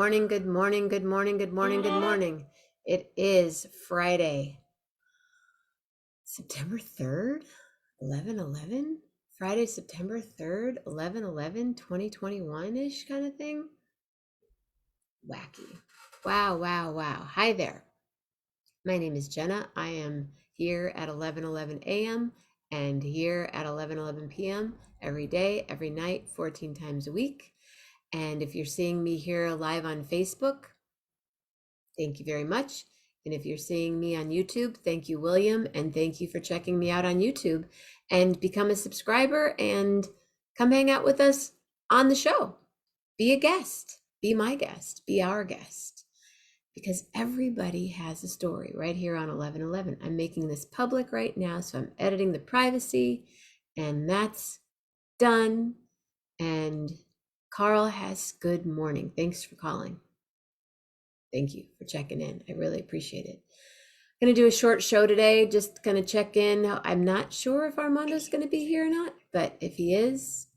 morning, good morning, good morning, good morning, good morning. It is Friday, September 3rd, 11/11. Friday, September 3rd, 11/11, 2021-ish kind of thing. Wacky. Wow. Hi there. My name is Jenna. I am here at 11:11 a.m. and here at 11:11 p.m. every day, every night, 14 times a week. And if you're seeing me here live on Facebook, thank you very much. And if you're seeing me on YouTube, thank you, William. And thank you for checking me out on YouTube. And become a subscriber and come hang out with us on the show. Be a guest. Be my guest. Be our guest. Because everybody has a story right here on 11/11. I'm making this public right now, so I'm editing the privacy. And that's done. And Carl has good morning. Thanks for calling. Thank you for checking in. I really appreciate it. I'm going to do a short show today, just going to check in. I'm not sure if Armando's going to be here or not, but if he is,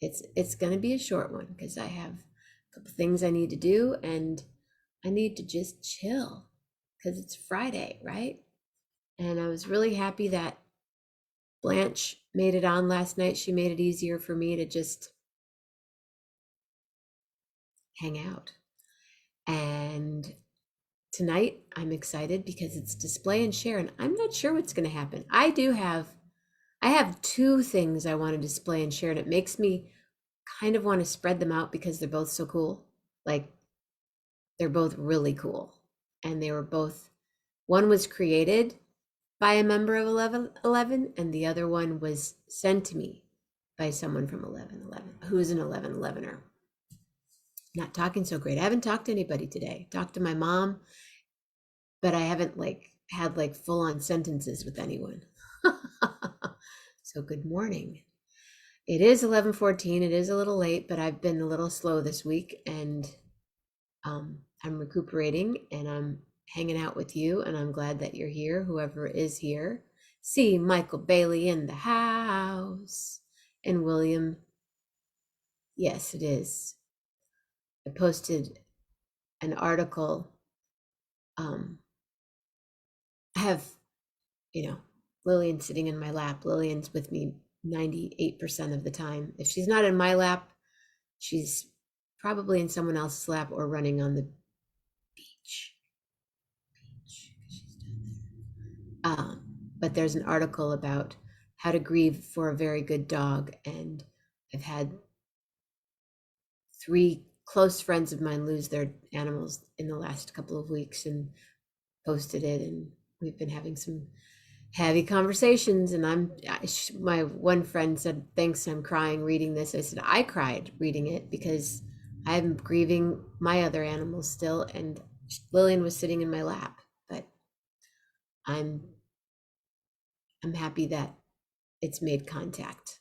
it's going to be a short one because I have a couple things I need to do and I need to just chill because it's Friday, right? And I was really happy that Blanche made it on last night. She made it easier for me to just hang out. And tonight I'm excited because it's display and share, and I'm not sure what's going to happen. I have two things I want to display and share, and it makes me kind of want to spread them out because they're both so cool. Like, they're both really cool. And they were both, one was created by a member of 11/11, and the other one was sent to me by someone from 11/11, who's an 11/11er. Not talking so great. I haven't talked to anybody today. Talked to my mom, but I haven't had full on sentences with anyone. So good morning. It is 11:14. It is a little late, but I've been a little slow this week, and I'm recuperating and I'm hanging out with you, and I'm glad that you're here, whoever is here. See Michael Bailey in the house. And William, yes, it is. I posted an article. I have, Lillian sitting in my lap. Lillian's with me 98% of the time. If she's not in my lap, she's probably in someone else's lap or running on the beach. She's down there. But there's an article about how to grieve for a very good dog, and I've had 3 close friends of mine lose their animals in the last couple of weeks and posted it, and we've been having some heavy conversations. And my one friend said, thanks, I'm crying reading this. I said, I cried reading it because I'm grieving my other animals still, and Lillian was sitting in my lap. But I'm happy that it's made contact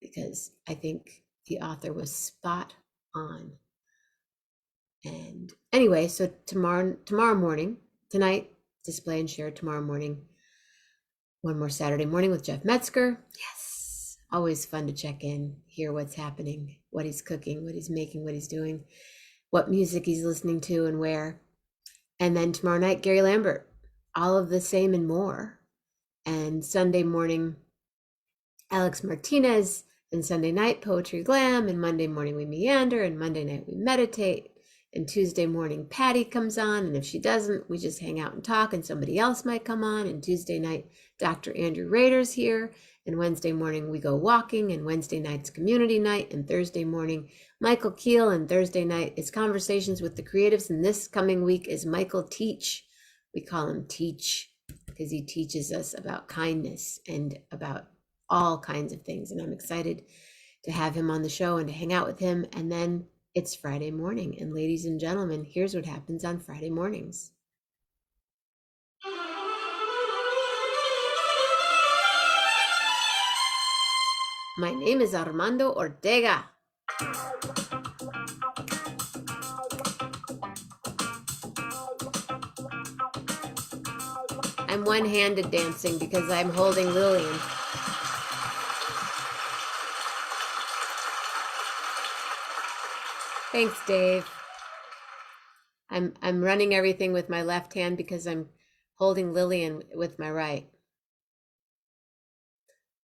because I think the author was spot on. And anyway, so tomorrow morning, tonight, display and share. Tomorrow morning, one more Saturday morning with Jeff Metzger. Yes, always fun to check in, hear what's happening, what he's cooking, what he's making, what he's doing, what music he's listening to and where. And then tomorrow night, Gary Lambert, all of the same and more. And Sunday morning, Alex Martinez. And Sunday night, Poetry Glam. And Monday morning, we meander. And Monday night, we meditate. And Tuesday morning, Patty comes on. And if she doesn't, we just hang out and talk. And somebody else might come on. And Tuesday night, Dr. Andrew Rader's here. And Wednesday morning, we go walking. And Wednesday night's community night. And Thursday morning, Michael Keel. And Thursday night is Conversations with the Creatives. And this coming week is Michael Teach. We call him Teach because he teaches us about kindness and about all kinds of things. And I'm excited to have him on the show and to hang out with him. And then it's Friday morning. And ladies and gentlemen, here's what happens on Friday mornings. My name is Armando Ortega. I'm one-handed dancing because I'm holding Lillian. Thanks, Dave. I'm running everything with my left hand because I'm holding Lillian with my right.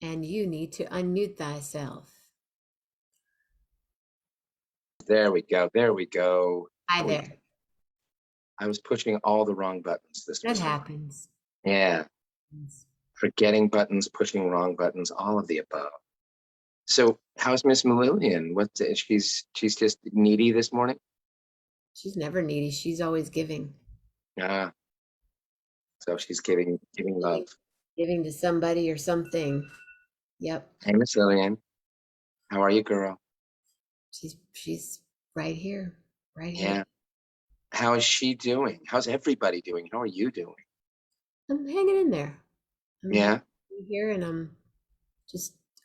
And you need to unmute thyself. There we go. There we go. Hi there. I was pushing all the wrong buttons this That morning. happens. Yeah. Forgetting buttons, pushing wrong buttons, all of the above. So how's Miss Lillian? She's just needy this morning? She's never needy. She's always giving. Ah. So she's giving love. Giving to somebody or something. Yep. Hey, Miss Lillian. How are you, girl? She's right here. Right Yeah. here. How is she doing? How's everybody doing? How are you doing? I'm hanging in there. Yeah. Here, and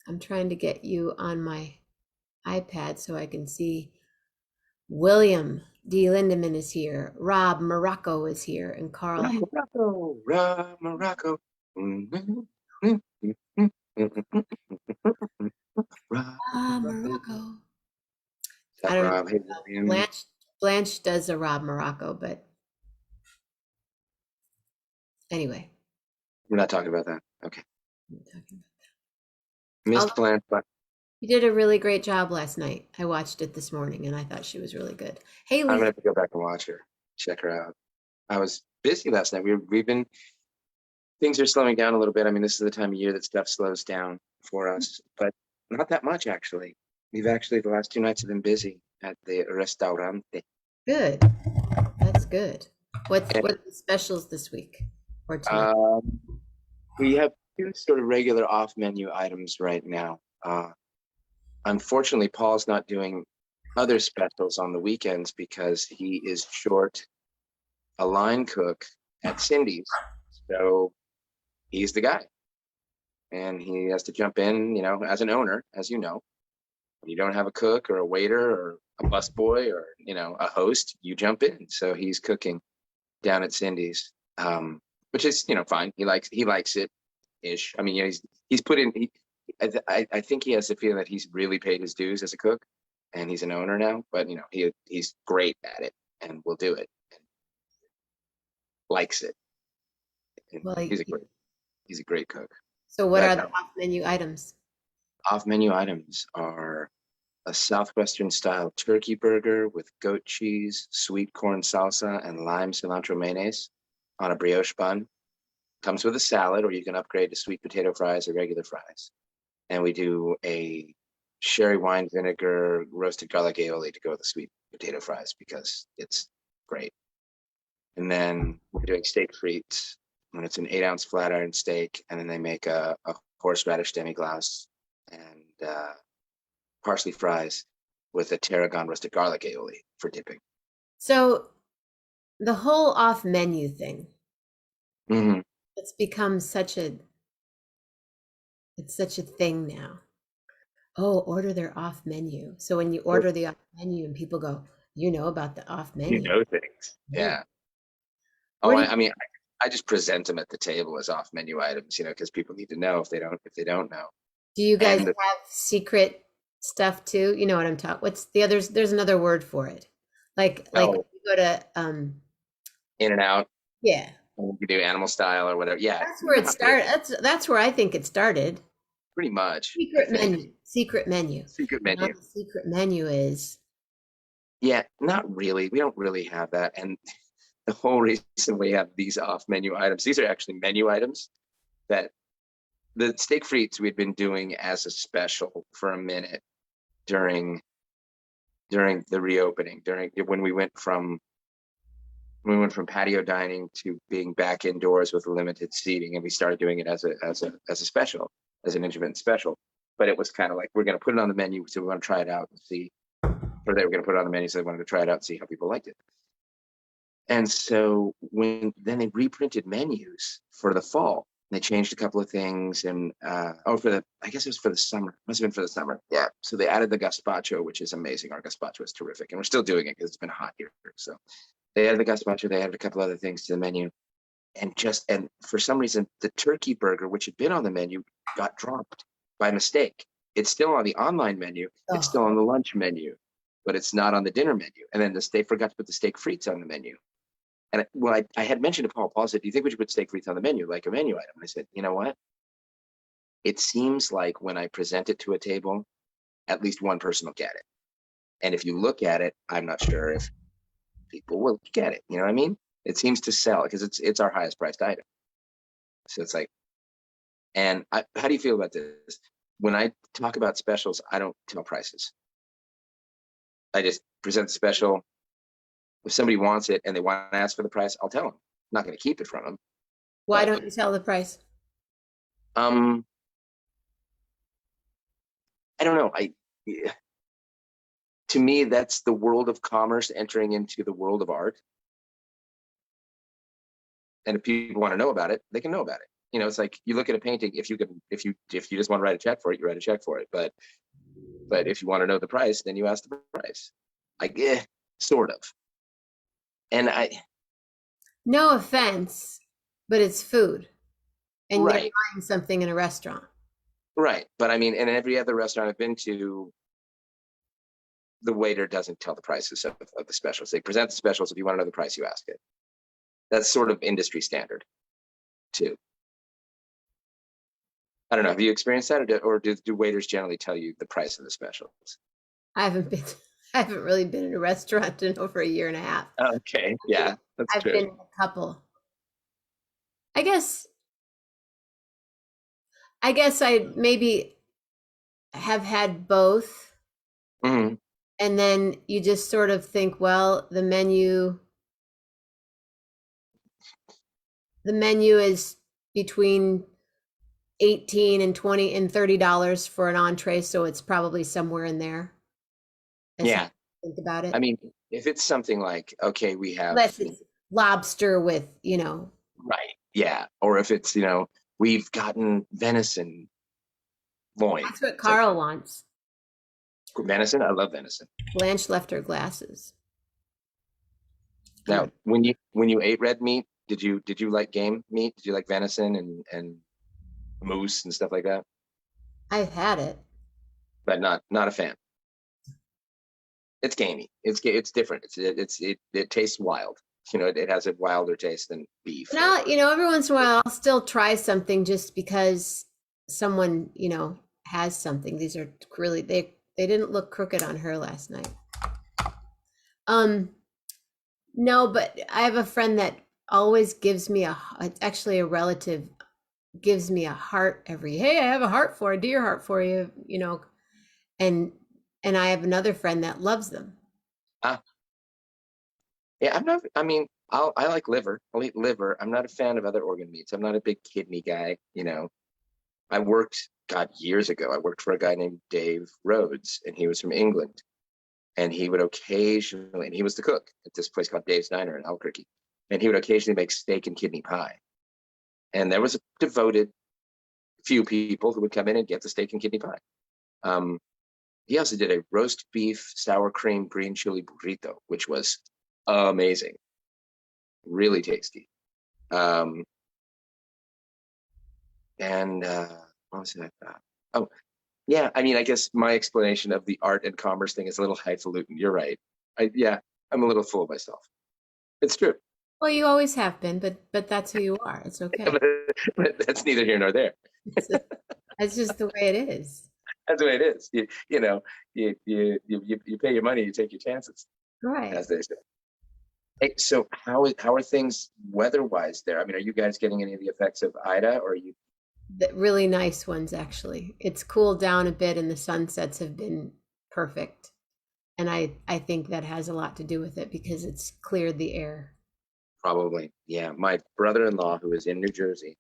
I'm trying to get you on my iPad so I can see. William D. Lindemann is here. Rob Morocco is here, and Carl. Rob Morocco. Morocco. I don't Rob? Know. Blanche does a Rob Morocco, but anyway. We're not talking about that. Okay. Miss Blanche. You did a really great job last night. I watched it this morning, and I thought she was really good. Hey, Lisa. I'm gonna have to go back and watch her. Check her out. I was busy last night. We've been, things are slowing down a little bit. I mean, this is the time of year that stuff slows down for us, but not that much actually. We've actually, the last 2 nights have been busy at the restaurante. Good. That's good. What's the specials this week or tonight? We have 2 sort of regular off-menu items right now. Unfortunately, Paul's not doing other specials on the weekends because he is short a line cook at Cindy's. So he's the guy. And he has to jump in, you know, as an owner, as you know. When you don't have a cook or a waiter or a busboy or, you know, a host, you jump in. So he's cooking down at Cindy's, which is, you know, fine. He likes it ish. I mean, you know, he's put in, I think he has the feeling that he's really paid his dues as a cook and he's an owner now, but you know, he's great at it and will do it and likes it. Well, he's a great cook. So what are the off menu items? Off menu items are a Southwestern style turkey burger with goat cheese, sweet corn salsa, and lime cilantro mayonnaise on a brioche bun. Comes with a salad, or you can upgrade to sweet potato fries or regular fries. And we do a sherry wine vinegar roasted garlic aioli to go with the sweet potato fries because it's great. And then we're doing steak frites, and it's an 8-ounce flat iron steak, and then they make a horseradish demi-glace and parsley fries with a tarragon roasted garlic aioli for dipping. So the whole off menu thing, mm-hmm. It's become such a thing now. Oh, order their off menu. So when you order the off menu and people go, you know about the off menu. You know things. Yeah. Oh, I mean, I just present them at the table as off menu items, you know, because people need to know if they don't know. Do you guys have secret stuff too? You know what I'm talking. What's the others? There's another word for it. Like you go to In and Out. Yeah. You do animal style or whatever. Yeah. That's where it started. That's where I think it started. Pretty much. Secret menu. Secret menu. Secret menu. What the secret menu is. Yeah, not really. We don't really have that. And the whole reason we have these off menu items, these are actually menu items that the steak frites we'd been doing as a special for a minute during the reopening, when we went from patio dining to being back indoors with limited seating, and we started doing it as a special, as an intermittent special. But it was kind of like, we're going to put it on the menu, so we want to try it out and see. Or they were going to put it on the menu, so they wanted to try it out and see how people liked it. And so then they reprinted menus for the fall. They changed a couple of things, and I guess it was for the summer. Must have been for the summer. Yeah. So they added the gazpacho, which is amazing. Our gazpacho is terrific, and we're still doing it because it's been hot here. So they added the gazpacho. They added a couple other things to the menu, and for some reason, the turkey burger, which had been on the menu, got dropped by mistake. It's still on the online menu. It's still on the lunch menu. but it's not on the dinner menu. And then they forgot to put the steak frites on the menu. And I had mentioned to Paul said, do you think we should put steak frites on the menu, like a menu item? And I said, you know what? It seems like when I present it to a table, at least one person will get it. And if you look at it, I'm not sure if people will get it. You know what I mean? It seems to sell because it's our highest priced item. So it's like, and how do you feel about this? When I talk about specials, I don't tell prices. I just present the special. If somebody wants it and they want to ask for the price, I'll tell them. I'm not going to keep it from them. Why But, don't you tell the price? I don't know. To me, that's the world of commerce entering into the world of art. And if people want to know about it, they can know about it. You know, it's like you look at a painting. If you just want to write a check for it, you write a check for it. But if you want to know the price, then you ask the price. Sort of. And No offense, but it's food, and you're right, buying something in a restaurant. right. But I mean, in every other restaurant I've been to, the waiter doesn't tell the prices of the specials. They present the specials. If you want to know the price, you ask it. That's sort of industry standard, too. I don't know. Have you experienced that, or do waiters generally tell you the price of the specials? I haven't really been in a restaurant in over a year and a half. Okay, yeah, that's I've true. been in a couple. I guess I maybe have had both. Mm-hmm. And then you just sort of think, well, the menu is between 18 and 20 and $30 for an entree, so it's probably somewhere in there. Yeah. Think about it. I mean, if it's something like, okay, we have Unless it's lobster with, right, yeah, or if it's, we've gotten venison loin. That's what It's like, Carl wants. venison, I love venison. Blanche left her glasses. Now, when you ate red meat, did you like game meat? Did you like venison and moose and stuff like that? I've had it. But not a fan. It's gamey. It's different. It tastes wild. It has a wilder taste than beef. Now, every once in a while I'll still try something just because someone, has something. These are really they didn't look crooked on her last night. No, but I have a friend that always gives me it's actually a relative, gives me a heart hey, I have a deer heart for you, and I have another friend that loves them. Yeah, I like liver. I'll eat liver. I'm not a fan of other organ meats. I'm not a big kidney guy. I worked, God, years ago, I worked for a guy named Dave Rhodes, and he was from England. And he would occasionally, and he was the cook at this place called Dave's Diner in Albuquerque. And he would occasionally make steak and kidney pie. And there was a devoted few people who would come in and get the steak and kidney pie. He also did a roast beef, sour cream, green chili burrito, which was amazing. Really tasty. And what was it I thought? Oh, yeah. I mean, I guess my explanation of the art and commerce thing is a little highfalutin. You're right. I'm a little full of myself. It's true. Well, you always have been, but that's who you are. It's okay. But that's neither here nor there. That's just the way it is. That's the way it is. You pay your money, you take your chances. Right. As they say. Hey, so how are things weather-wise there? I mean, are you guys getting any of the effects of Ida, or are you? The really nice ones, actually. It's cooled down a bit, and the sunsets have been perfect. And I think that has a lot to do with it because it's cleared the air. Probably, yeah. My brother-in-law, who is in New Jersey,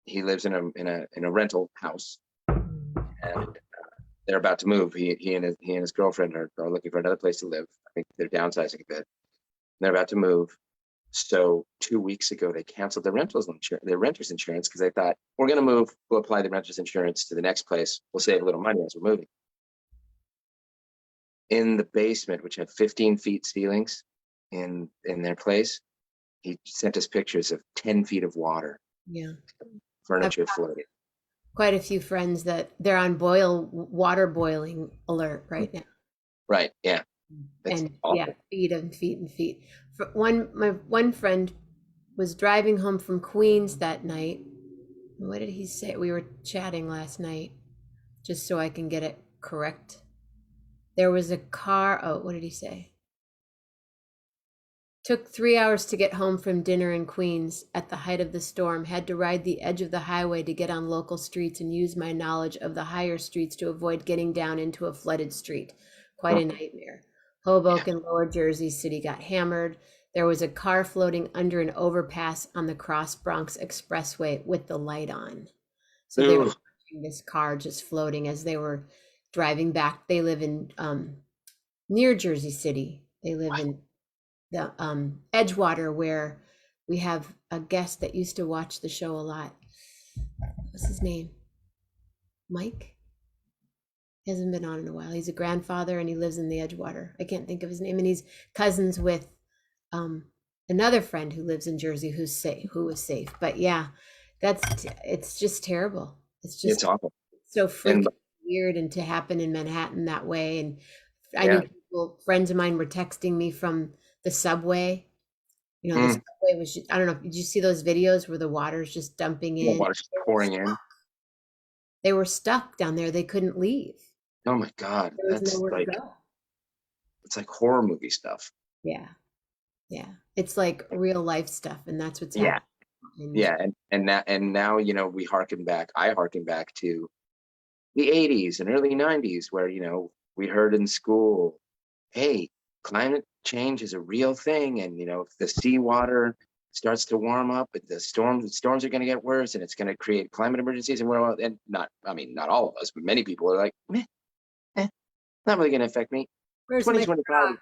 he lives in a rental house, and they're about to move. He and his girlfriend are looking for another place to live. I think they're downsizing a bit. They're about to move. So 2 weeks ago, they canceled their renter's insurance because they thought, we're going to move. We'll apply the renter's insurance to the next place. We'll save a little money as we're moving. In the basement, which had 15 feet ceilings in their place, he sent us pictures of 10 feet of water. Yeah. Furniture floating. quite a few friends that they're on water boiling alert right now. Right. Yeah. That's And yeah, awful. feet and feet and feet. My one friend was driving home from Queens that night. What did he say? We were chatting last night, just so I can get it correct. There was a car. Oh, what did he say? Took 3 hours to get home from dinner in Queens at the height of the storm. Had to ride the edge of the highway to get on local streets and use my knowledge of the higher streets to avoid getting down into a flooded street. Quite Oh, a nightmare. yeah. Hoboken, Lower Jersey City got hammered. There was a car floating under an overpass on the Cross Bronx Expressway with the light on. So they were Ooh, watching this car just floating as they were driving back. They live in near Jersey City. They live in the Edgewater, where we have a guest that used to watch the show a lot. What's his name? Mike? He hasn't been on in a while. He's a grandfather and he lives in the Edgewater. I can't think of his name. And he's cousins with um, another friend who lives in Jersey who's safe, who was safe. But yeah, it's just terrible. It's it's just awful. so And freaking weird, and to happen in Manhattan that way. And I knew yeah. people, friends of mine were texting me from the subway. You know, the Mm, subway was just, I don't know, did you see those videos where the water's just dumping yeah, in? water's just pouring in. They were stuck down there. They couldn't leave. Oh my God. There was That's nowhere to like, go. it's like horror movie stuff. Yeah. Yeah. It's like real life stuff, and that's what's Yeah. happening. And Yeah. And now, we I harken back to the 80s and early 90s where, we heard in school, hey, climate change is a real thing. And, if the seawater starts to warm up, the storms are going to get worse and it's going to create climate emergencies. And not all of us, but many people are like, meh, not really going to affect me. where's my 2025,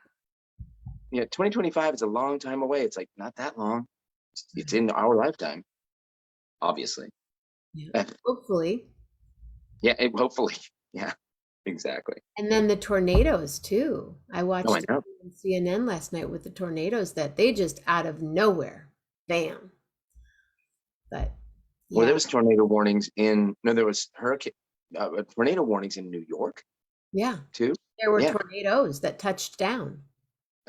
straw? 2025 is a long time away. It's like, not that long. It's in our lifetime, obviously. Yeah. Hopefully. Yeah, hopefully. Yeah, exactly. And then the tornadoes too. I Oh, I watched know. on CNN last night with the tornadoes that they just out of nowhere, bam. But Well, there yeah, was tornado warnings in, no, there was tornado warnings in New York yeah. too. There were Yeah. tornadoes that touched down.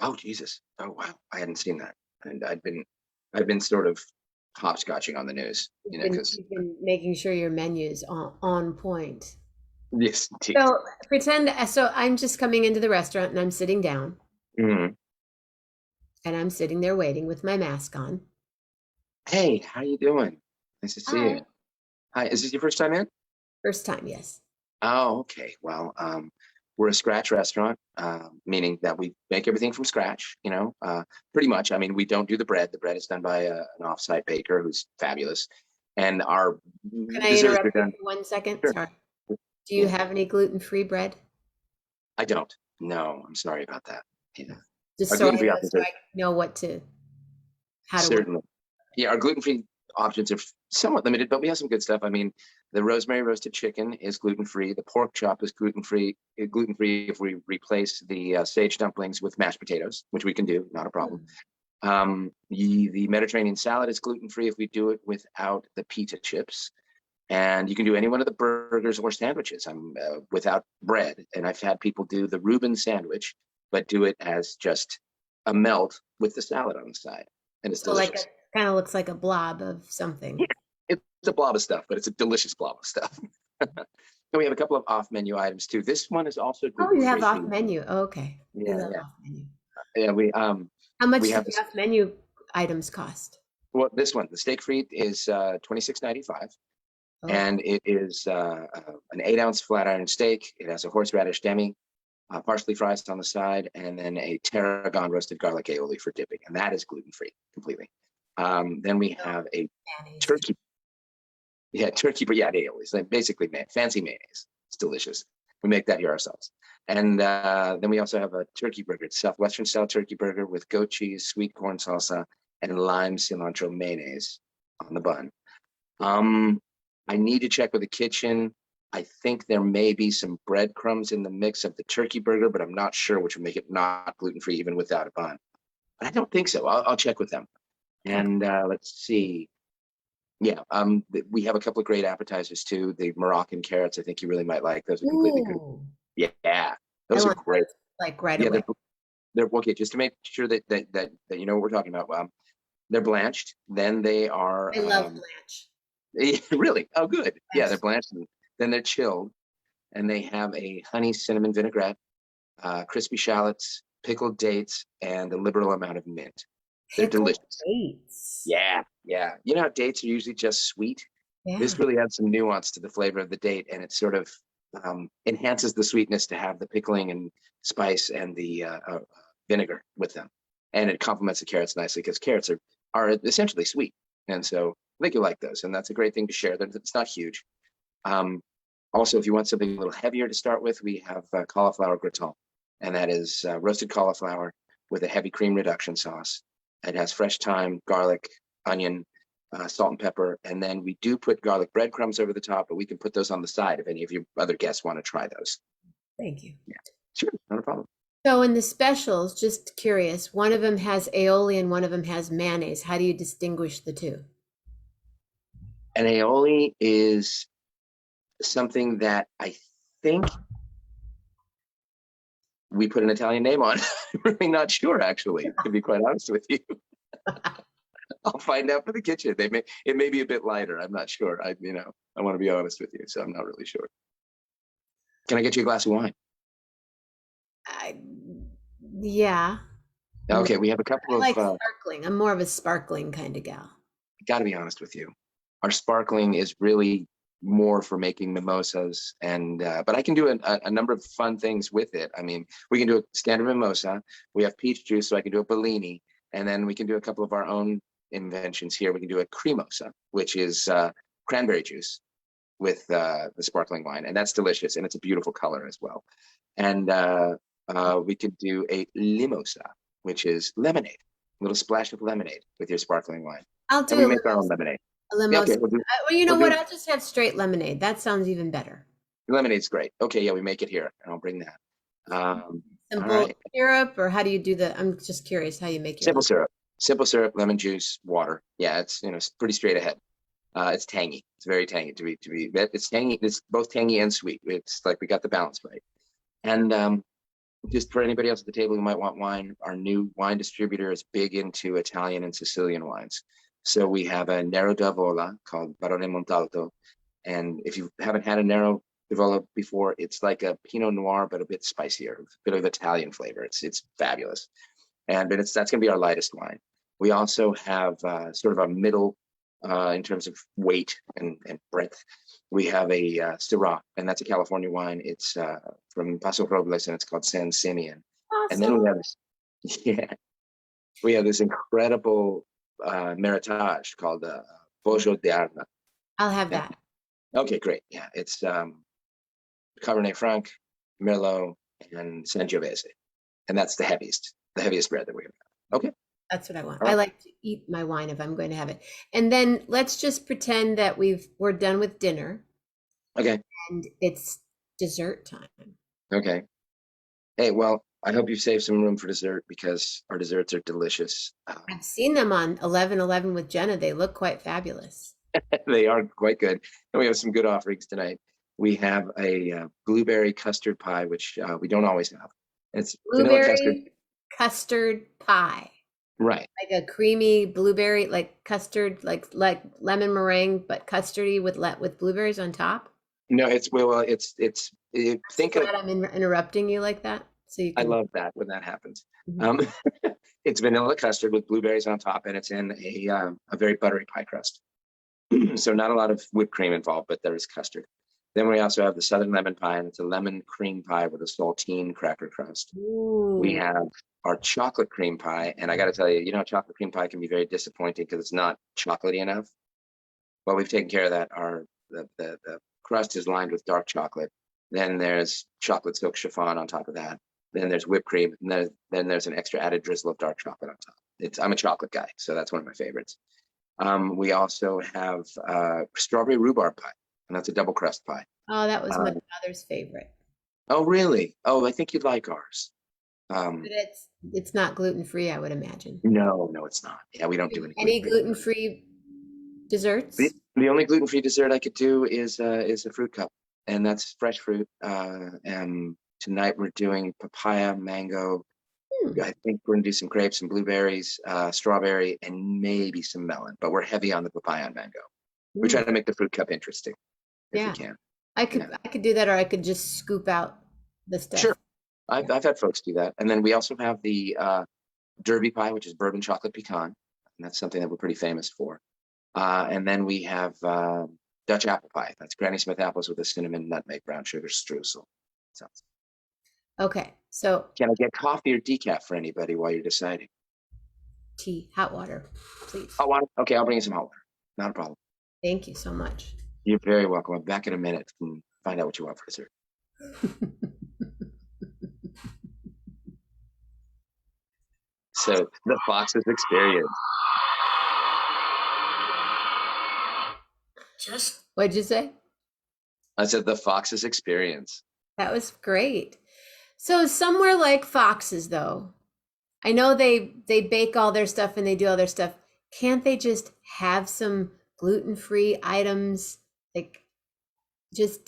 Oh, Jesus. Oh, wow. I hadn't seen that. And I've been sort of hopscotching on the news, because, You've been making sure your menu's on point. yes, indeed. So so I'm just coming into the restaurant and I'm sitting down Mhm. and I'm sitting there waiting with my mask on. Hey, how you doing? Nice to see you. Hi. Hi, is this your first time in? First time, yes. Oh, okay. Well, we're a scratch restaurant, meaning that we make everything from scratch, pretty much. I mean, we don't do the bread. The bread is done by an offsite baker who's fabulous. And our Can I desserts are interrupt you done. for 1 second? Sure. Sorry. Do you Yeah, have any gluten-free bread? I don't. No, I'm sorry about that. Yeah. Just Our so I gluten-free know, options so are I know how to work. certainly. Yeah, our gluten-free options are somewhat limited, but we have some good stuff. I mean, the rosemary roasted chicken is gluten-free. The pork chop is gluten-free. Gluten-free if we replace the sage dumplings with mashed potatoes, which we can do, not a problem. The Mediterranean salad is gluten-free if we do it without the pita chips. And you can do any one of the burgers or sandwiches. I'm without bread, and I've had people do the Reuben sandwich, but do it as just a melt with the salad on the side, and it's So like delicious. a kind of looks like a blob of something. Yeah, it's a blob of stuff, but it's a delicious blob of stuff. And we have a couple of off-menu items too. This one is also Oh, you have gluten-free. off menu. Oh, okay. We Yeah, love yeah, off menu. yeah. How We much do have the this. off menu items cost? Well, this one, the steak frite, is $26.95. Oh, And it is an 8-ounce flat iron steak. It has a horseradish demi, parsley fries on the side, and then a tarragon roasted garlic aioli for dipping, and that is gluten free completely. Then we no, have a mayonnaise. turkey, yeah, turkey, but yeah, aioli, so basically fancy mayonnaise. It's delicious. We make that here ourselves. And then we also have a turkey burger, southwestern style turkey burger with goat cheese, sweet corn salsa, and lime cilantro mayonnaise on the bun. Um, I need to check with the kitchen. I think there may be some breadcrumbs in the mix of the turkey burger, but I'm not sure, which would make it not gluten-free even without a bun. But I don't think so. I'll check with them. Okay. And let's see. Yeah, we have a couple of great appetizers too. The Moroccan carrots, I think you really might like. Those are completely good. Ooh, Yeah, I those are want great. those like right Yeah, away. they're okay. Just to make sure that you know what we're talking about. They're blanched. Then they are I love Blanche. really, oh good. Yeah, they're Blanche. blanched. And then they're chilled, and they have a honey cinnamon vinaigrette, crispy shallots, pickled dates, and a liberal amount of mint. They're Pickled delicious. dates. Yeah, yeah. You know how dates are usually just sweet? This Yeah. really adds some nuance to the flavor of the date, and it sort of enhances the sweetness to have the pickling and spice and the vinegar with them. And it complements the carrots nicely because carrots are essentially sweet. And so I think you like those. And that's a great thing to share. It's not huge. Um, Also, if you want something a little heavier to start with, we have cauliflower gratin. And that is roasted cauliflower with a heavy cream reduction sauce. It has fresh thyme, garlic, onion, salt and pepper. And then we do put garlic breadcrumbs over the top, but we can put those on the side if any of your other guests want to try those. Thank you. Yeah, sure, not a problem. So in the specials, just curious, one of them has aioli and one of them has mayonnaise. How do you distinguish the two? An aioli is something that I think we put an Italian name on. I'm really not sure, actually, to be quite honest with you. I'll find out for the kitchen. It may be a bit lighter. I'm not sure. I want to be honest with you, so I'm not really sure. Can I get you a glass of wine? I, yeah. Okay, we have a couple I of. like sparkling. I'm more of a sparkling kind of gal. Got to be honest with you. Our sparkling is really more for making mimosas, and but I can do a number of fun things with it. I mean, we can do a standard mimosa. We have peach juice, so I can do a Bellini, and then we can do a couple of our own inventions here. We can do a cremosa, which is cranberry juice with the sparkling wine, and that's delicious, and it's a beautiful color as well. And we could do a limosa, which is lemonade, a little splash of lemonade with your sparkling wine, I'll and do we make our own lemonade. a Yeah, limosa. okay, Well, you know we'll what? do I'll just have straight lemonade. That sounds even better. lemonade's great. Okay, yeah, we make it here, and I'll bring that. All Simple right, syrup, or how do you do the? I'm just curious how you make your simple lemonade. syrup, simple syrup, lemon juice, water. Yeah, it's pretty straight ahead. It's tangy. It's very tangy to be. It's tangy. It's both tangy and sweet. It's like we got the balance right. And just for anybody else at the table who might want wine, our new wine distributor is big into Italian and Sicilian wines. So we have a Nero d'Avola called Barone Montalto. And if you haven't had a Nero d'Avola before, it's like a Pinot Noir, but a bit spicier, a bit of Italian flavor. It's fabulous. And but that's going to be our lightest wine. We also have sort of a middle in terms of weight and breadth. We have a Syrah, and that's a California wine. It's from Paso Robles, and it's called San Simeon. And then we Awesome. have this, yeah, we have this incredible Meritage called Bojo de Arna. I'll have Yeah. that. Okay, great. Yeah, it's Cabernet Franc, Merlot, and Sangiovese, and that's the heaviest bread that we have. Okay, That's what I want. all I right. like to eat my wine if I'm going to have it. And then let's just pretend that we're done with dinner Okay, and it's dessert time. okay. Hey, well, I hope you saved some room for dessert because our desserts are delicious. I've seen them on 11:11 with Jenna. They look quite fabulous. They are quite good. And we have some good offerings tonight. We have a blueberry custard pie, which we don't always have. It's vanilla custard. Blueberry custard pie. Right. Like a creamy blueberry, like custard, like lemon meringue, but custardy with blueberries on top. No, think of, Glad I'm interrupting you like that, so you I can. love that when that happens. Mhm. Um, it's vanilla custard with blueberries on top, and it's in a very buttery pie crust. So not a lot of whipped cream involved, but there is custard. Then we also have the southern lemon pie, and it's a lemon cream pie with a saltine cracker crust. We Ooh. have our chocolate cream pie, and I got to tell you, chocolate cream pie can be very disappointing because it's not chocolatey enough. Well, we've taken care of that. The crust is lined with dark chocolate. Then there's chocolate silk chiffon on top of that. Then there's whipped cream, and then there's an extra added drizzle of dark chocolate on top. I'm a chocolate guy, so that's one of my favorites. We also have strawberry rhubarb pie, and that's a double crust pie. Oh, that was my Um, father's favorite. oh, really? Oh, I think you'd like ours. But it's not gluten free, I would imagine. No, no, it's not. Yeah, we don't do any gluten Any free. gluten free desserts? The only gluten-free dessert I could do is a fruit cup, and that's fresh fruit. And tonight we're doing papaya, mango. Hmm. I think we're gonna do some grapes and blueberries, strawberry, and maybe some melon. But we're heavy on the papaya and mango. We try Mm, to make the fruit cup interesting if we yeah, can. I Yeah, could do that, or I could just scoop out the sure. stuff. Yeah. I've had folks do that, and then we also have the Derby pie, which is bourbon chocolate pecan, and that's something that we're pretty famous for. And then we have Dutch apple pie. That's Granny Smith apples with a cinnamon, nutmeg, brown sugar streusel. So, Okay, so can I get coffee or decaf for anybody while you're deciding? tea, hot water, please. Oh, water. Okay, I'll bring you some hot water. Not a problem. Thank you so much. You're very welcome. I'm back in a minute and find out what you want for dessert. So the Fox's experience. What'd you say? I said the Fox's experience. That was great. So somewhere like Fox's, though, I know they bake all their stuff and they do all their stuff. Can't they just have some gluten-free items, like just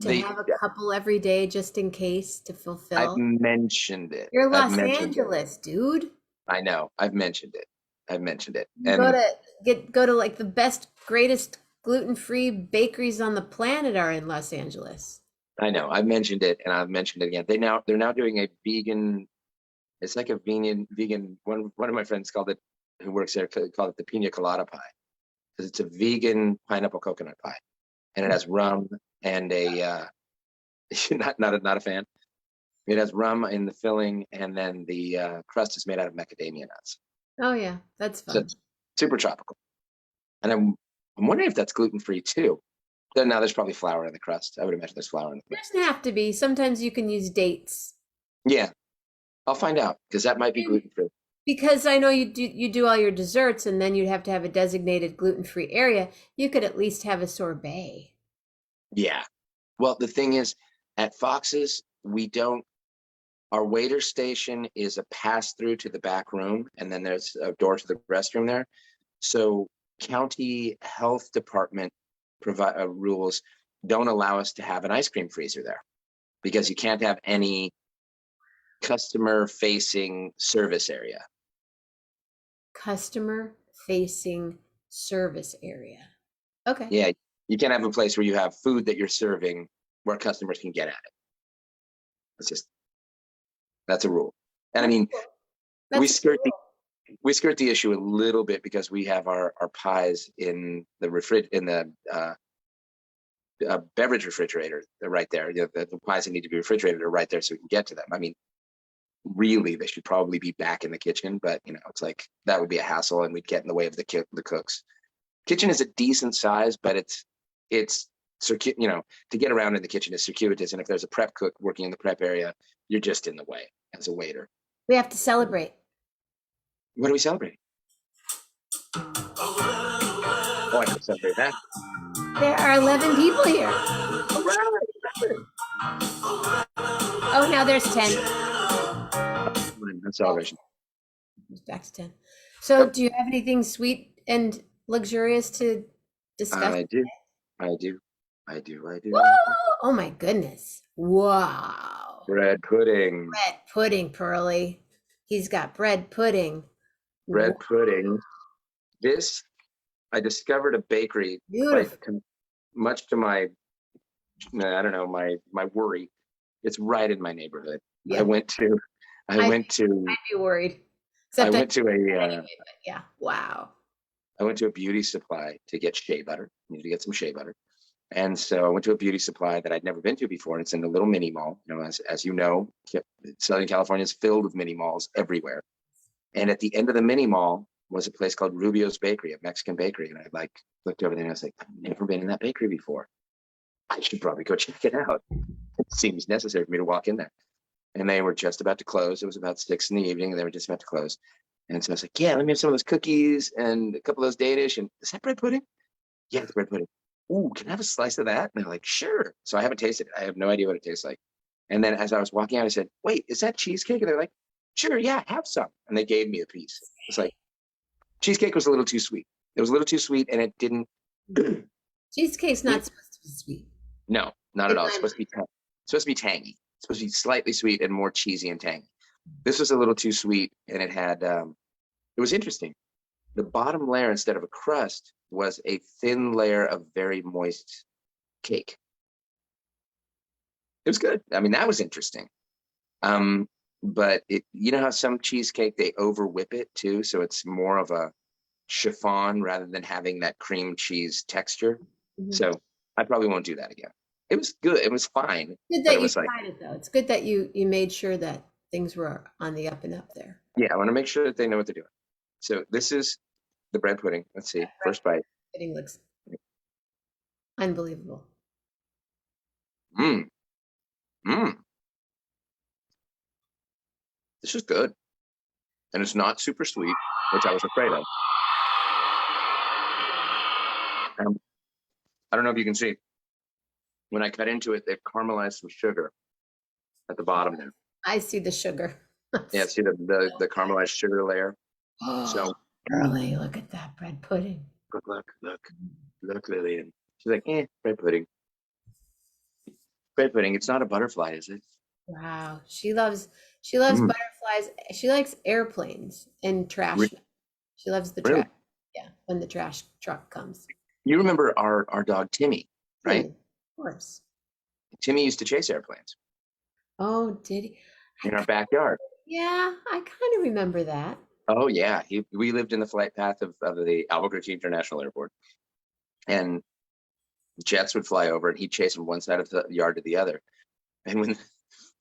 to They, have a couple every day just in case to I've fulfill? mentioned it. You're I've Los mentioned it. Angeles, dude. I know. I've mentioned it. I've mentioned it. You go And to go to like the best, greatest gluten-free bakeries on the planet are in Los Angeles. I know. I've mentioned it and I've mentioned it again. They're now doing a vegan, it's like a vegan one of my friends called it, who works there, called it the pina colada pie. Because it's a vegan pineapple coconut pie. And it has rum and a not a fan. It has rum in the filling, and then the crust is made out of macadamia nuts. Oh yeah, that's So fun. it's super tropical. And I'm wondering if that's gluten free too. Then now there's probably flour in the crust. I would imagine there's flour in the It crust. doesn't have to be. Sometimes you can use dates. Yeah, I'll find out because that might be gluten free. Because I know you do all your desserts and then you'd have to have a designated gluten-free area. You could at least have a sorbet. Yeah. Well, the thing is, at Fox's, we don't. Our waiter station is a pass through to the back room, and then there's a door to the restroom there. So county health department rules don't allow us to have an ice cream freezer there because you can't have any customer facing service area. Customer facing service area. Okay. Yeah, you can't have a place where you have food that you're serving where customers can get at it. It's just, that's a rule. And I mean, we That's skirt the issue a little bit because we have our pies in the beverage refrigerator. They're right there. You know, the pies that need to be refrigerated are right there, so we can get to them. I mean, really, they should probably be back in the kitchen, but you know, it's like that would be a hassle, and we'd get in the way of the cooks. Kitchen is a decent size, but it's circuit. You know, to get around in the kitchen is circuitous, and if there's a prep cook working in the prep area, you're just in the way as a waiter. we have to celebrate. What are we celebrating? Oh, I can celebrate that. There are 11 people here. Oh, now there's 10. That's celebration. It's back to 10. So, do you have anything sweet and luxurious to discuss? I do. I do. I do. I do. Whoa! Oh my goodness. Wow. Bread pudding. Bread pudding, Pearly. He's got bread pudding. Bread pudding. This, I discovered a bakery, like Beautiful. much to my, I don't know, my worry. It's right in my neighborhood. Yeah. I went to, I'd be worried. I Except went to a, anyway, but yeah. Wow. I went to a beauty supply to get shea butter. I needed to get some shea butter. And so I went to a beauty supply that I'd never been to before. And it's in a little mini mall. You know, as you know, Southern California is filled with mini malls everywhere. And at the end of the mini mall was a place called Rubio's Bakery, a Mexican bakery. And I like looked over there and I was like, I've never been in that bakery before. I should probably go check it out. It seems necessary for me to walk in there. And they were just about to close. It was about 6 p.m. and they were just about to close. And so I was like, yeah, let me have some of those cookies and a couple of those Danish. And is that bread pudding? Yeah, it's bread pudding. Ooh, can I have a slice of that? And they're like, sure. So I haven't tasted it. I have no idea what it tastes like. And then as I was walking out, I said, wait, is that cheesecake? And they're like, sure, yeah, have some. And they gave me a piece. It's like, cheesecake was a little too sweet. It was a little too sweet, and it didn't. Cheesecake's not supposed to be sweet. No, not In at all. my It's supposed to be tangy. It's supposed to be slightly sweet and more cheesy and tangy. This was a little too sweet, and it had. It was interesting. The bottom layer, instead of a crust, was a thin layer of very moist cake. It was good. I mean, that was interesting. But you know how some cheesecake they over whip it too, so it's more of a chiffon rather than having that cream cheese texture. Mhm. So I probably won't do that again. It was good. It was fine, Good but that it you was like, tried it though. It's good that you made sure that things were on the up and up there. yeah, I want to make sure that they know what they're doing. So this is the bread pudding. Let's see. First bite. It looks unbelievable. Mmm. Mmm. This is good. And it's not super sweet, which I was afraid of. I don't know if you can see. When I cut into it, they've caramelized some sugar at the bottom there. I see the sugar. Yeah, see the caramelized sugar layer. So Early, look at that bread pudding. look, Lillian. She's like, bread pudding. Bread pudding. It's not a butterfly, is it? Wow. She loves butterflies. She likes airplanes and trash. Really? She loves the Really? trash. Yeah, when the trash truck comes. You remember our dog Timmy, right? Of course. Timmy used to chase airplanes Oh, did he? in our backyard. Yeah, I kind of remember that. Oh yeah, we lived in the flight path of the Albuquerque International Airport, and jets would fly over, and he'd chase from one side of the yard to the other. And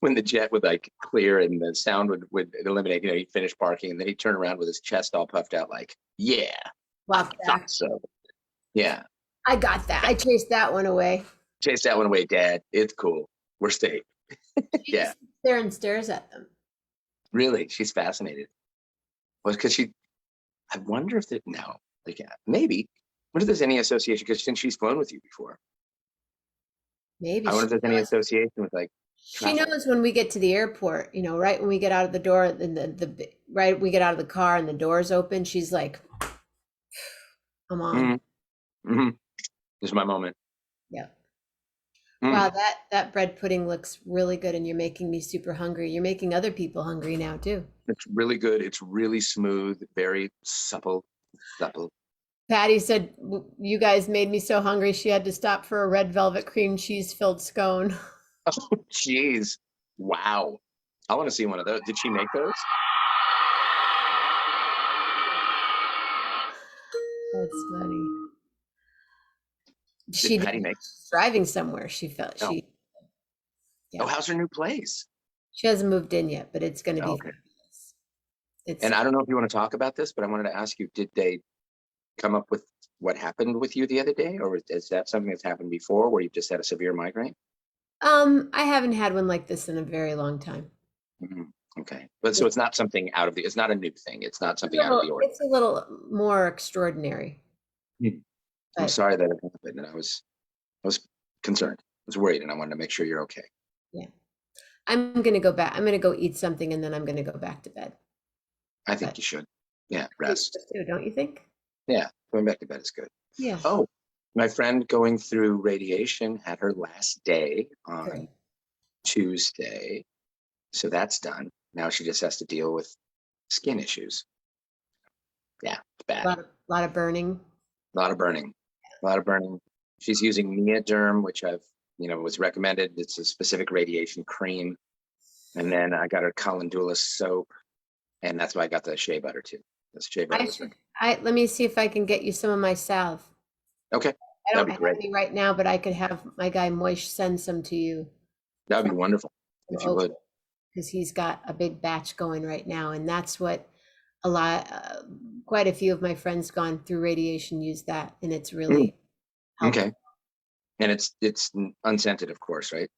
when the jet would like clear and the sound would eliminate, he'd finish parking, and then he'd turn around with his chest all puffed out, like, yeah, Walk I back. thought so. Yeah, I got that. I chased that one away. chase that one away, Dad. It's cool. We're safe. She Yeah, just sits there and stares at them. really, she's fascinated. Well, because I wonder if that no, like maybe. I wonder if there's any association because since she's flown with you before, Maybe I wonder if she there's any knows. association with like She travel. knows when we get to the airport, right when we get out of the door, and the right we get out of the car and the doors open, she's like, "Come on." Mm-hmm. Mm-hmm. This is my moment. Yeah. Mm. Wow, that bread pudding looks really good, and you're making me super hungry. You're making other people hungry now too. It's really good. It's really smooth, very supple. Patty said you guys made me so hungry she had to stop for a red velvet cream cheese filled scone. Oh, jeez. Wow. I want to see one of those. Did she make those? That's funny. Did She Patty did. make? She's driving somewhere. She felt Oh. yeah. Oh, how's her new place? She hasn't moved in yet, but it's going to be Okay. fabulous. It's And I don't know if you want to talk about this, but I wanted to ask you, did they come up with what happened with you the other day? Or is that something that's happened before where you've just had a severe migraine? I haven't had one like this in a very long time. Mhm. Okay. But so it's not something it's not a new thing. It's not something out of the ordinary. It's a little more extraordinary. I'm But sorry that it happened, and I was concerned. I was worried, and I wanted to make sure you're okay. yeah, I'm going to go back. I'm going to go eat something and then I'm going to go back to bed. I think you should. Yeah, rest. Too, don't you think? Yeah, going back to bed is good. Yeah. Oh, my friend going through radiation had her last day on Great. Tuesday. So that's done. Now she just has to deal with skin issues. Yeah, it's bad. Lot of burning. A lot of burning. A lot of burning. She's using Neoderm, which was recommended. It's a specific radiation cream. And then I got her calendula soap. And that's why I got the shea butter too. The shea butter. Let me see if I can get you some of my salve. Okay. I don't That'd be have great. any right now, but I could have my guy Moish send some to you. That'd be wonderful if you would. Because he's got a big batch going right now, and that's what quite a few of my friends gone through radiation use that, and it's really helpful. Okay. And it's unscented, of course, right?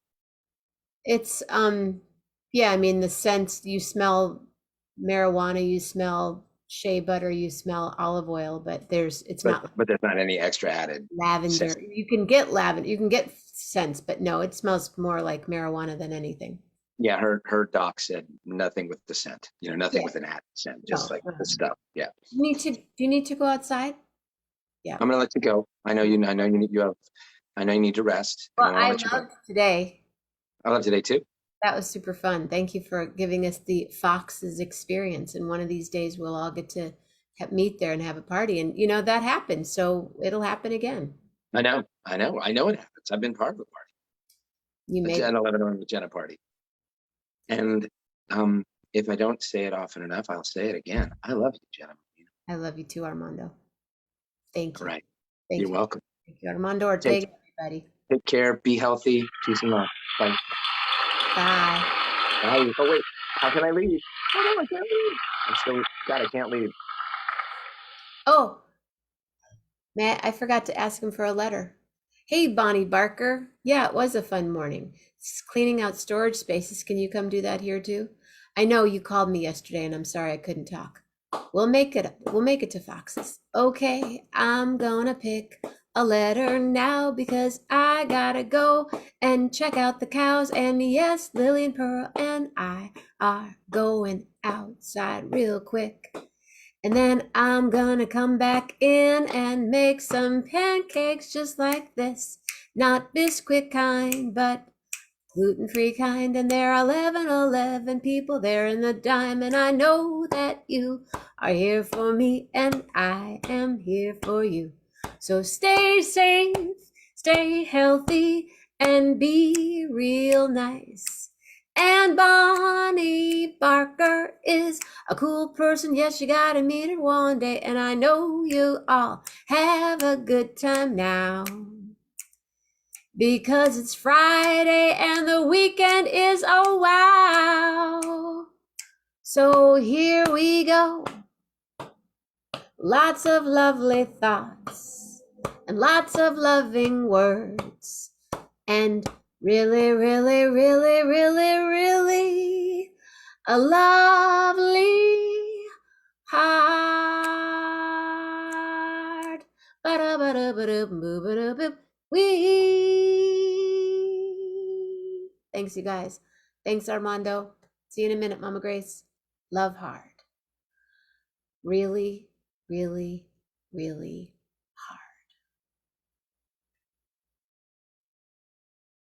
It's yeah, I mean the scents, you smell marijuana, you smell shea butter, you smell olive oil, but it's not But there's not any extra added lavender. scent. You can get lavender, you can get scents, but no, it smells more like marijuana than anything. Yeah, her doc said nothing with the scent, nothing with an added scent, just like the stuff. Yeah. Do you need to go outside? Yeah. I'm gonna let you go. I know you. I know you need. You have. I know you need to rest, and Well, I want to I let you go. loved today. I love today too. That was super fun. Thank you for giving us the Fox's experience. And one of these days we'll all get to meet there and have a party. And you know, that happened. So it'll happen again. I know. I know. I know it happens. I've been part of the party, You a made Jenna Lebanon with Jenna party, and um, if I don't say it often enough, I'll say it again. I love you, Jenna. I love you too, Armando. Thank All you. right. Thank You're you. welcome. Thank you, Armando Take Ortega, everybody. take care. Be healthy. Peace and love. Bye. Bye. Bye. Oh wait. How can I leave? Oh no, I can't leave. I'm still. God, I can't leave. Oh, Matt, I forgot to ask him for a letter. Hey, Bonnie Barker. Yeah, it was a fun morning. Cleaning out storage spaces. Can you come do that here too? I know you called me yesterday and I'm sorry I couldn't talk. We'll make it to Fox's. Okay, I'm gonna pick a letter now because I gotta go and check out the cows. And yes, Lily and Pearl and I are going outside real quick. And then I'm gonna come back in and make some pancakes just like this. Not biscuit kind, but gluten-free kind. And there are 11 people there in the dime. And I know that you are here for me and I am here for you. So stay safe, stay healthy, and be real nice. And Bonnie Barker is a cool person. Yes, you gotta meet her one day. And I know you all have a good time now. Because it's Friday and the weekend is a wow. So here we go. Lots of lovely thoughts and lots of loving words. And really, really, really, really, really a lovely heart. We. Thanks, you guys. Thanks, Armando. See you in a minute, Mama Grace. Love hard. Really, really, really